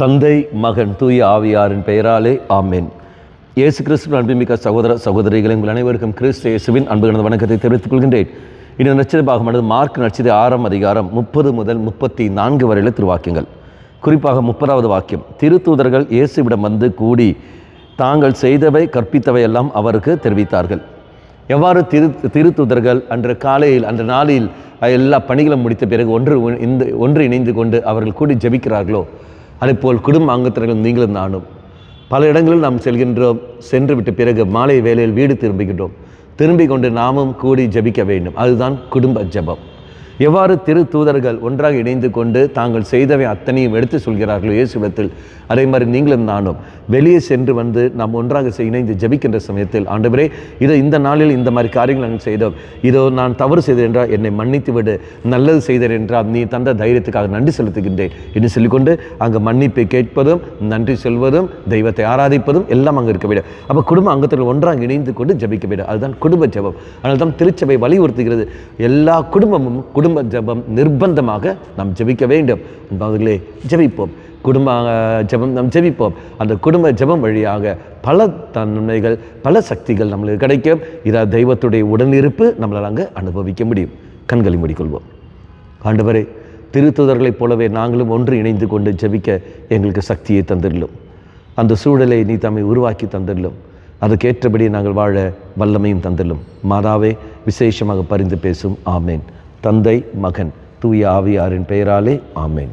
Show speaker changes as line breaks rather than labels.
தந்தை, மகன், தூய ஆவியாரின் பெயராலே ஆமென். இயேசு கிறிஸ்துவின் அன்புமிக்க சகோதர சகோதரிகளை உங்கள் அனைவருக்கும் கிறிஸ்து இயேசுவின் அன்பு கலந்த வணக்கத்தை தெரிவித்துக் கொள்கின்றேன். இந்த நற்செய்தி பாகமானது மார்க் நற்செய்தி 6ஆம் அதிகாரம் 30 முதல் 34 வரையில திருவாக்கியங்கள். குறிப்பாக 30வது வாக்கியம், திருத்தூதர்கள் இயேசுவிடம் வந்து கூடி தாங்கள் செய்தவை கற்பித்தவை எல்லாம் அவருக்கு தெரிவித்தார்கள். எவ்வாறு திருத்தூதர்கள் அன்று காலையில் அன்ற நாளில் எல்லா பணிகளும் முடித்த பிறகு ஒன்று இணைந்து கொண்டு அவர்கள் கூடி ஜெபிக்கிறார்களோ, அதேபோல் குடும்ப அங்கத்தினர்கள் நீங்களும் நானும் பல இடங்களில் நாம் செல்கின்றோம். சென்று விட்ட பிறகு மாலை வேளையில் வீடு திரும்பிக் கொண்டு நாமும் கூடி ஜெபிக்க வேண்டும். அதுதான் குடும்ப ஜெபம். எவ்வாறு திருத்தூதர்கள் ஒன்றாக இணைந்து கொண்டு தாங்கள் செய்தவை அத்தனையும் எடுத்து சொல்கிறார்களோ இயேசுவிடத்தில், அதே மாதிரி நீங்களும் நானும் வெளியே சென்று வந்து நாம் ஒன்றாக இணைந்து ஜெபிக்கின்ற சமயத்தில், ஆண்டவரே இதோ இந்த நாளில் இந்த மாதிரி காரியங்கள் நாங்கள் செய்தோம், இதோ நான் தவறு செய்தேன் என்றால் என்னை மன்னித்து விடு, நல்லது செய்தேன் என்றால் நீ தந்த தைரியத்துக்காக நன்றி செலுத்துகின்றேன் என்று சொல்லிக்கொண்டு அங்கே மன்னிப்பை கேட்பதும் நன்றி சொல்வதும் தெய்வத்தை ஆராதிப்பதும் எல்லாம் அங்கே இருக்க வேண்டும். அப்போ குடும்ப அங்கத்தினர் ஒன்றாக இணைந்து கொண்டு ஜெபிக்க வேண்டும். அதுதான் குடும்ப ஜெபம். அதனால் தான் திருச்சபை வலியுறுத்துகிறது, எல்லா குடும்பமும் குடும்ப ஜெபம் நிர்பந்தமாக நாம் ஜெபிக்க வேண்டும். என்பவர்களே, ஜெபிப்போம். குடும்ப ஜெபம் நாம் ஜெபிப்போம். அந்த குடும்ப ஜெபம் வழியாக பல நன்மைகள், பல சக்திகள் நம்மளுக்கு கிடைக்கும். இதை தெய்வத்துடைய உடனிருப்பு நம்மளால் அங்கே அனுபவிக்க முடியும். கண்களை மூடிக்கொள்வோம். ஆண்டவரே, திருத்தூதர்களைப் போலவே நாங்களும் ஒன்று இணைந்து கொண்டு ஜெபிக்க எங்களுக்கு சக்தியை தந்திரலும். அந்த சூழலை நீ தம்மை உருவாக்கி தந்திரலும். அதுக்கேற்றபடி நாங்கள் வாழ வல்லமையும் தந்திரலும். மாதாவே, விசேஷமாக பரிந்து பேசும். ஆமேன். தந்தை, மகன், தூய ஆவியாரின் பெயராலே ஆமேன்.